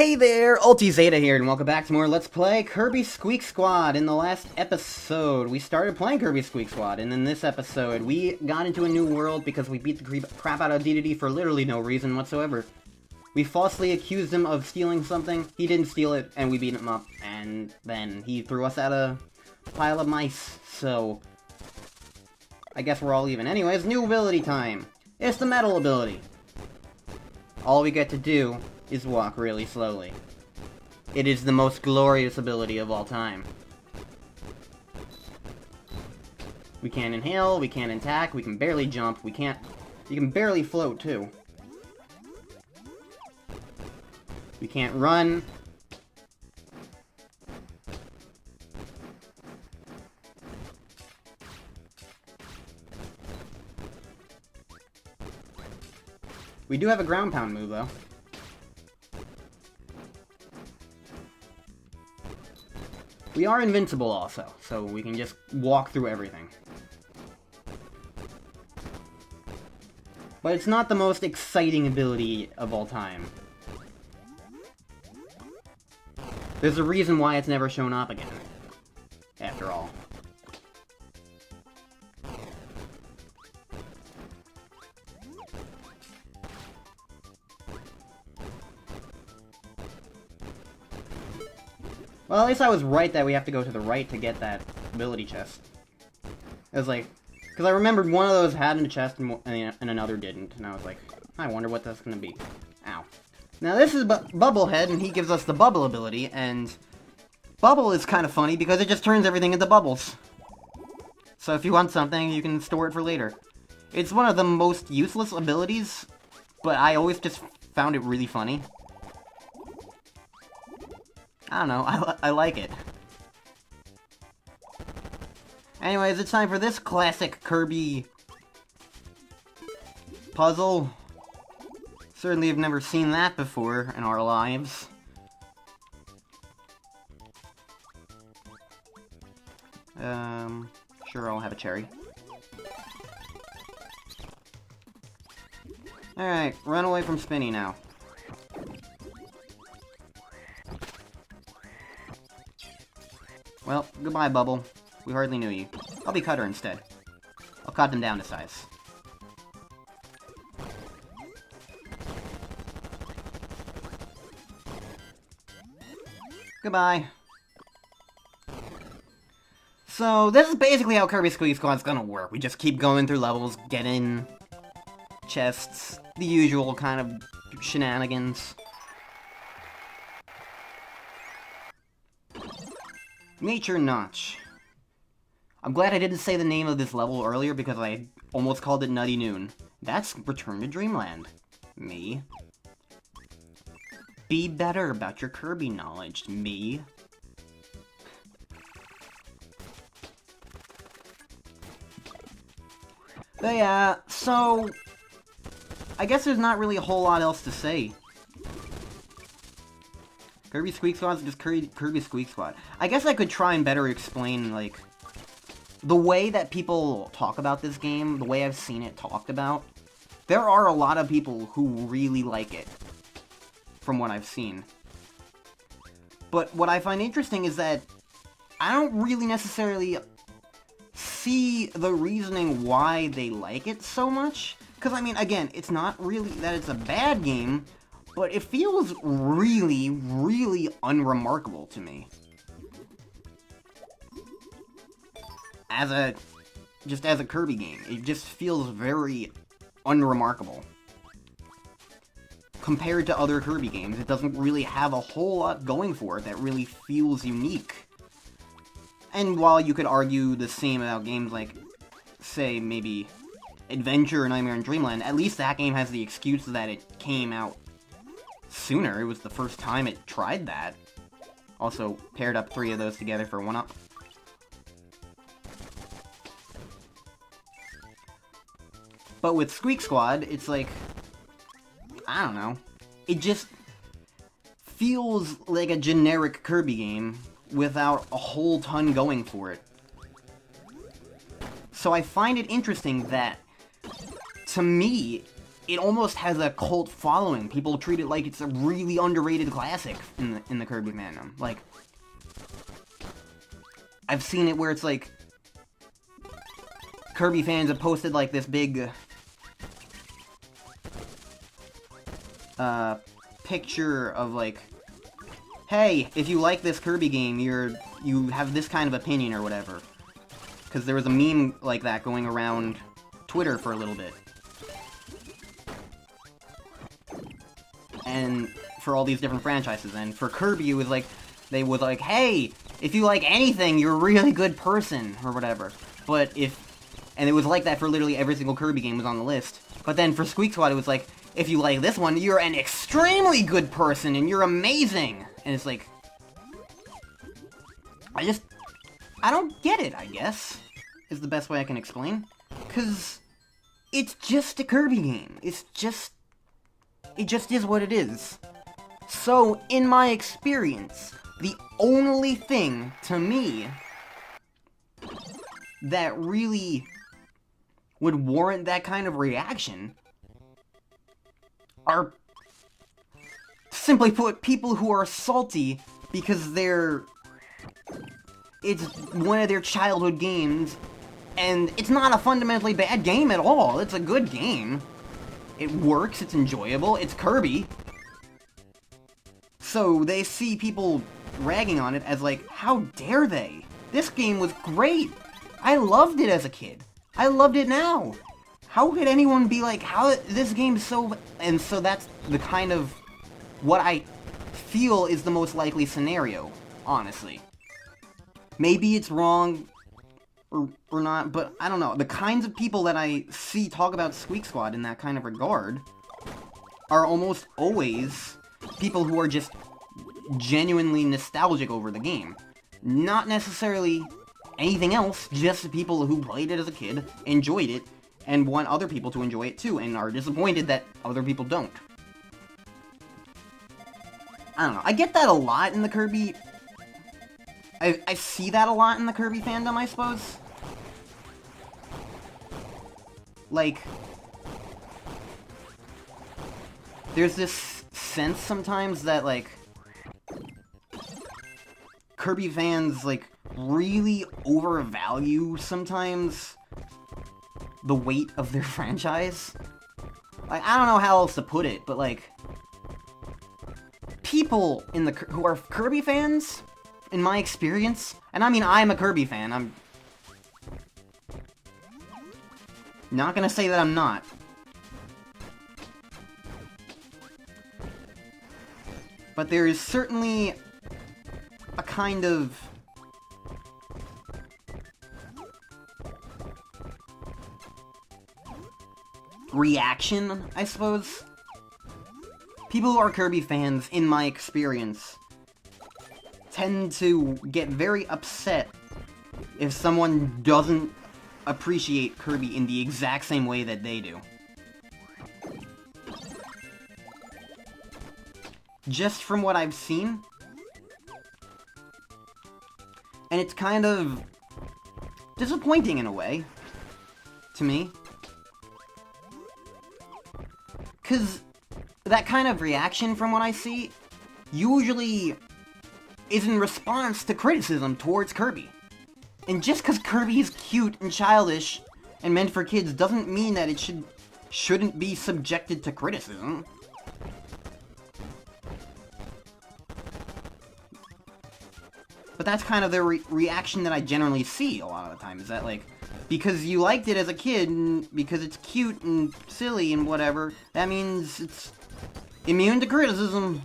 Hey there, Ultizeta here, and welcome back to more Let's Play Kirby Squeak Squad. In the last episode, we started playing Kirby Squeak Squad, and in this episode, we got into a new world because we beat the crap out of DDD for literally no reason whatsoever. We falsely accused him of stealing something, he didn't steal it, and we beat him up, and then he threw us at a pile of mice, so I guess we're all even. Anyways, new ability time. It's the metal ability. All we get to do is walk really slowly. It is the most glorious ability of all time. We can't inhale, we can't attack, we can barely jump, you can barely float too. We can't run. We do have a ground pound move though. We are invincible also, so we can just walk through everything. But it's not the most exciting ability of all time. There's a reason why it's never shown up again, after all. Well, at least I was right that we have to go to the right to get that ability chest. It was like, because I remembered one of those had a chest and another didn't, and I was like, I wonder what that's going to be. Ow. Now this is Bubblehead, and he gives us the bubble ability, and bubble is kind of funny because it just turns everything into bubbles. So if you want something, you can store it for later. It's one of the most useless abilities, but I always just found it really funny. I don't know, I like it. Anyways, it's time for this classic Kirby puzzle. Certainly have never seen that before in our lives. Sure, I'll have a cherry. Alright, run away from Spinny now. Well, goodbye, Bubble. We hardly knew you. I'll be Cutter instead. I'll cut them down to size. Goodbye. So, this is basically how Kirby Squeak Squad's gonna work. We just keep going through levels, getting chests, the usual kind of shenanigans. Nature Notch. I'm glad I didn't say the name of this level earlier because I almost called it Nutty Noon. That's Return to Dreamland. Me. Be better about your Kirby knowledge. Me. But yeah, so I guess there's not really a whole lot else to say. Kirby Squeak Squad is just Kirby Squeak Squad. I guess I could try and better explain, like, the way that people talk about this game, the way I've seen it talked about. There are a lot of people who really like it, from what I've seen. But what I find interesting is that I don't really necessarily see the reasoning why they like it so much. Because, I mean, again, it's not really that it's a bad game, but it feels really, really unremarkable to me. Just as a Kirby game, it just feels very unremarkable. Compared to other Kirby games, it doesn't really have a whole lot going for it that really feels unique. And while you could argue the same about games like, say, maybe Adventure or Nightmare in Dreamland, at least that game has the excuse that it came out sooner. It was the first time it tried that. Also, paired up 3 of those together for 1-up. But with Squeak Squad, it's like, I don't know. It just feels like a generic Kirby game without a whole ton going for it. So I find it interesting that, to me, it almost has a cult following. People treat it like it's a really underrated classic in the Kirby fandom. Like, I've seen it where it's like, Kirby fans have posted like this big picture of like, hey, if you like this Kirby game, you have this kind of opinion or whatever. Because there was a meme like that going around Twitter for a little bit. And for all these different franchises, and for Kirby it was like, they was like, hey, if you like anything, you're a really good person, or whatever. And it was like that for literally every single Kirby game was on the list. But then for Squeak Squad, it was like, if you like this one, you're an extremely good person, and you're amazing! And it's like, I don't get it, I guess, is the best way I can explain. Because it's just a Kirby game. It just is what it is. So, in my experience, the only thing, to me, that really would warrant that kind of reaction are, simply put, people who are salty because it's one of their childhood games, and it's not a fundamentally bad game at all. It's a good game. It works, it's enjoyable, it's Kirby. So they see people ragging on it as like, how dare they? This game was great! I loved it as a kid. I loved it now. How could anyone be like, how this game's so... And so that's the kind of what I feel is the most likely scenario, honestly. Maybe it's wrong or not, but I don't know. The kinds of people that I see talk about Squeak Squad in that kind of regard are almost always people who are just genuinely nostalgic over the game. Not necessarily anything else, just people who played it as a kid, enjoyed it, and want other people to enjoy it too, and are disappointed that other people don't. I don't know. I get that a lot in the Kirby... I see that a lot in the Kirby fandom, I suppose. Like, there's this sense sometimes that, like, Kirby fans, like, really overvalue, sometimes, the weight of their franchise. Like, I don't know how else to put it, but, like, people who are Kirby fans, in my experience, and I mean, I'm a Kirby fan, I'm not gonna say that I'm not. But there is certainly a kind of reaction, I suppose. People who are Kirby fans, in my experience, tend to get very upset if someone doesn't appreciate Kirby in the exact same way that they do. Just from what I've seen. And it's kind of disappointing in a way, to me. 'Cause that kind of reaction, from what I see, usually is in response to criticism towards Kirby. And just because Kirby is cute and childish and meant for kids doesn't mean that it shouldn't be subjected to criticism. But that's kind of the reaction that I generally see a lot of the time, is that, like, because you liked it as a kid, and because it's cute and silly and whatever, that means it's immune to criticism.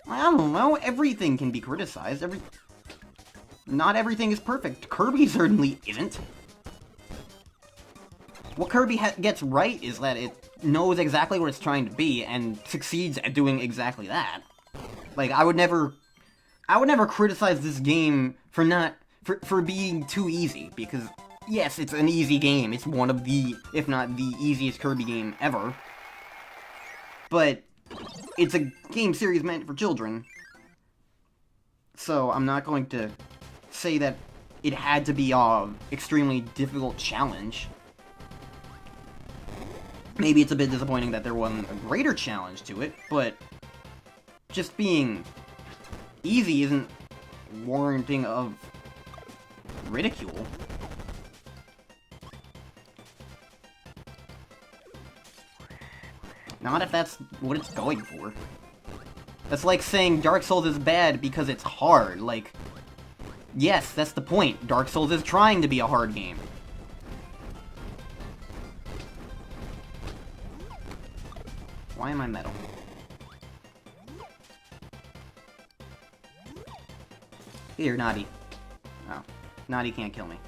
I don't know, everything can be criticized, not everything is perfect. Kirby certainly isn't. What Kirby gets right is that it knows exactly what it's trying to be, and succeeds at doing exactly that. Like, I would never criticize this game for being too easy, because, yes, it's an easy game. It's one of the, if not the easiest Kirby game ever. But it's a game series meant for children. So I'm not going to say that it had to be an extremely difficult challenge. Maybe it's a bit disappointing that there wasn't a greater challenge to it, but just being easy isn't warranting of ridicule. Not if that's what it's going for. That's like saying Dark Souls is bad because it's hard. Like, yes, that's the point. Dark Souls is trying to be a hard game. Why am I metal? Here, Naughty. Oh. Naughty can't kill me.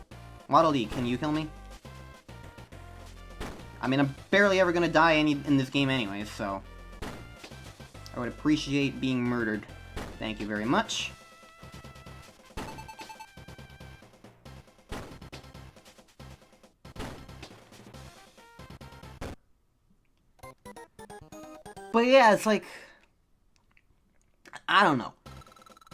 Waddle Dee, can you kill me? I mean, I'm barely ever gonna die in this game anyway, so... I would appreciate being murdered. Thank you very much. But yeah, it's like... I don't know.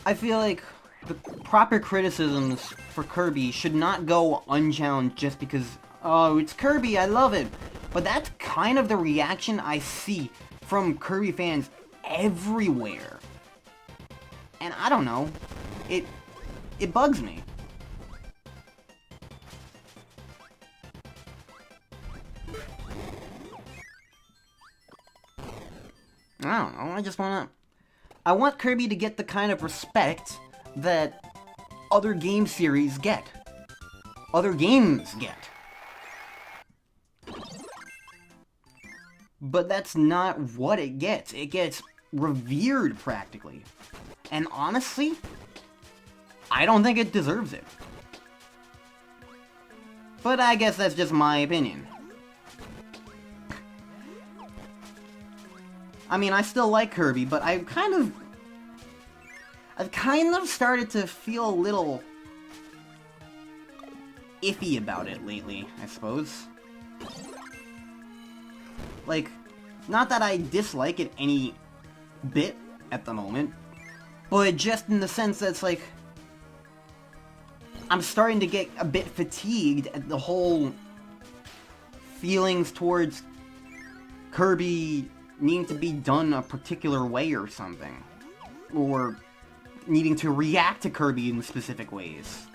I feel like the proper criticisms for Kirby should not go unchallenged just because, oh, it's Kirby, I love it. But that's kind of the reaction I see from Kirby fans everywhere. And I don't know. It bugs me. I don't know, I want Kirby to get the kind of respect that other game series get. Other games get. But that's not what it gets. It gets revered, practically. And honestly, I don't think it deserves it. But I guess that's just my opinion. I mean, I still like Kirby, but I've kind of started to feel a little iffy about it lately, I suppose. Like, not that I dislike it any bit at the moment, but just in the sense that it's like, I'm starting to get a bit fatigued at the whole feelings towards Kirby needing to be done a particular way or something. Or needing to react to Kirby in specific ways.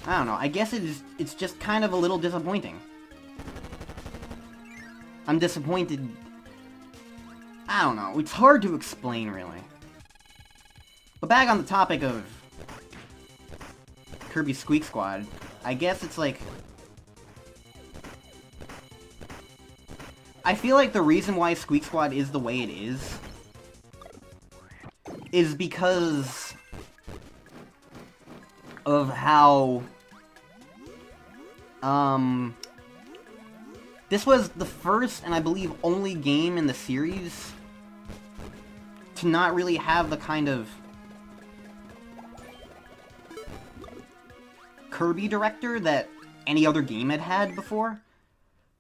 I don't know, I guess it's just kind of a little disappointing. I'm disappointed. I don't know, it's hard to explain, really. But back on the topic of Kirby Squeak Squad, I guess it's like... I feel like the reason why Squeak Squad is the way it is because of how... This was the first, and I believe only game in the series to not really have the kind of Kirby director that any other game had had before.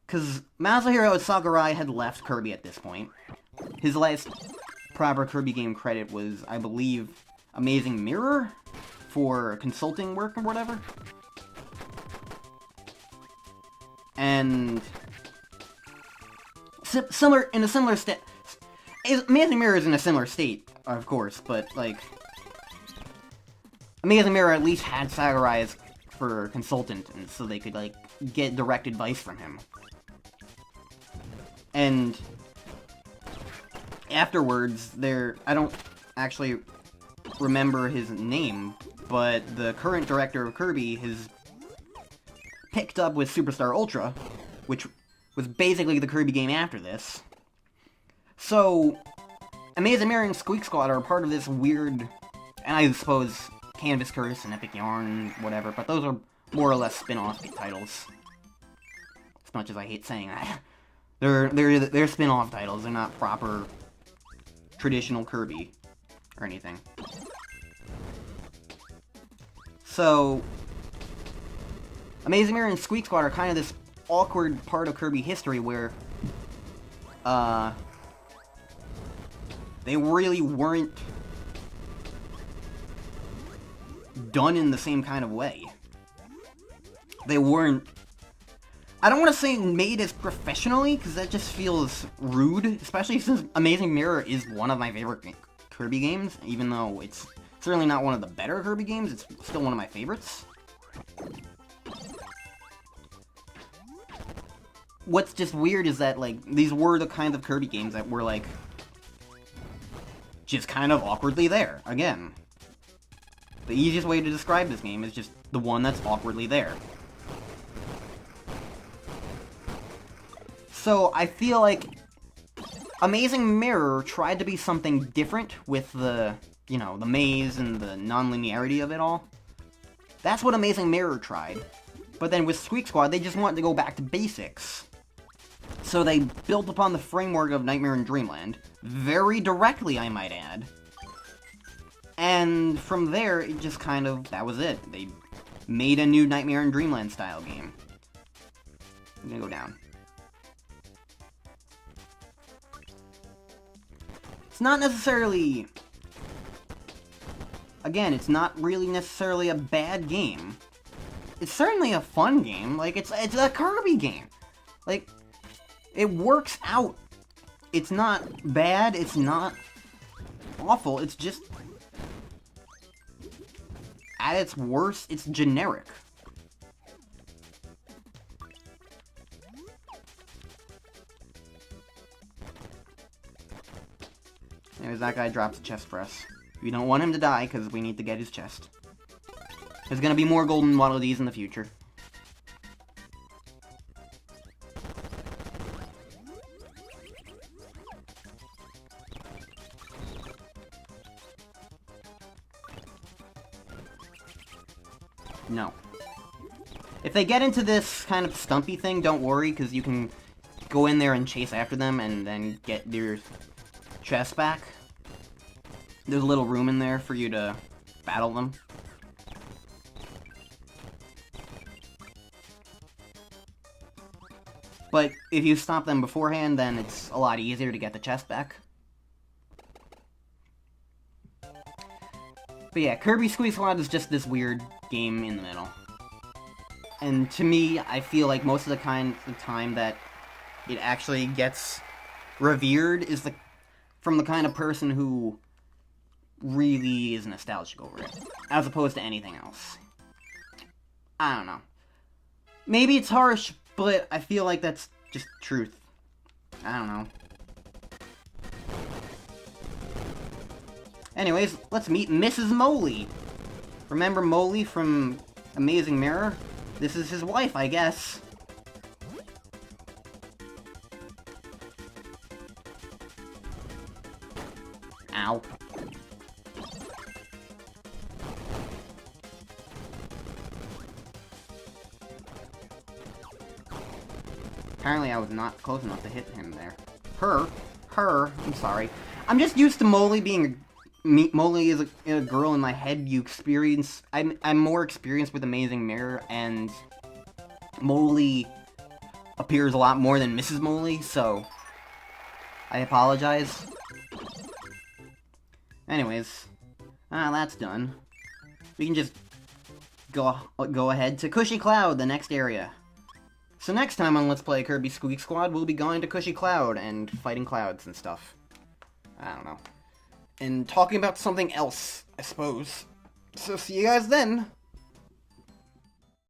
Because Masahiro Sakurai had left Kirby at this point. His last proper Kirby game credit was, I believe, Amazing Mirror for consulting work or whatever. And in a similar state. Amazing Mirror is in a similar state, of course, but like Amazing Mirror at least had Sakurai as for consultant, and so they could like get direct advice from him. And afterwards, I don't actually remember his name, but the current director of Kirby has picked up with Superstar Ultra, which was basically the Kirby game after this. So, Amazing Mirror and Squeak Squad are part of this weird, and I suppose Canvas Curse and Epic Yarn, whatever, but those are more or less spin-off titles. As much as I hate saying that. They're spin-off titles, they're not proper traditional Kirby or anything. So, Amazing Mirror and Squeak Squad are kind of this awkward part of Kirby history where they really weren't done in the same kind of way. They weren't... I don't want to say made as professionally, because that just feels rude, especially since Amazing Mirror is one of my favorite Kirby games, even though it's certainly not one of the better Kirby games, it's still one of my favorites. What's just weird is that, like, these were the kinds of Kirby games that were, like, just kind of awkwardly there, again. The easiest way to describe this game is just the one that's awkwardly there. So, I feel like Amazing Mirror tried to be something different with the, you know, the maze and the non-linearity of it all. That's what Amazing Mirror tried. But then with Squeak Squad, they just wanted to go back to basics. So they built upon the framework of Nightmare in Dreamland, very directly, I might add. And from there, it just kind of, that was it. They made a new Nightmare in Dreamland style game. I'm gonna go down. It's not necessarily... Again, it's not really necessarily a bad game. It's certainly a fun game. Like, it's a Kirby game. Like, it works out. It's not bad, it's not awful, it's just... At its worst, it's generic. Anyways, that guy drops a chest press. We don't want him to die, because we need to get his chest. There's gonna be more golden Waddle Dees in the future. No. If they get into this kind of stumpy thing, don't worry, because you can go in there and chase after them and then get your chest back. There's a little room in there for you to battle them. But if you stop them beforehand, then it's a lot easier to get the chest back. But yeah, Kirby Squeak Squad is just this weird game in the middle. And to me, I feel like most of the time that it actually gets revered is from the kind of person who really is nostalgic over it, as opposed to anything else. I don't know. Maybe it's harsh, but I feel like that's just truth. I don't know. Anyways, let's meet Mrs. Moley. Remember Moley from Amazing Mirror? This is his wife, I guess. Ow. Apparently I was not close enough to hit him there. I'm sorry. I'm just used to Moley being... Moley is a girl in my head. I'm more experienced with Amazing Mirror, and Moley appears a lot more than Mrs. Moley, so I apologize. Anyways, that's done. We can just go ahead to Cushy Cloud, the next area. So next time on Let's Play Kirby Squeak Squad, we'll be going to Cushy Cloud and fighting clouds and stuff. I don't know. And talking about something else, I suppose. So see you guys then!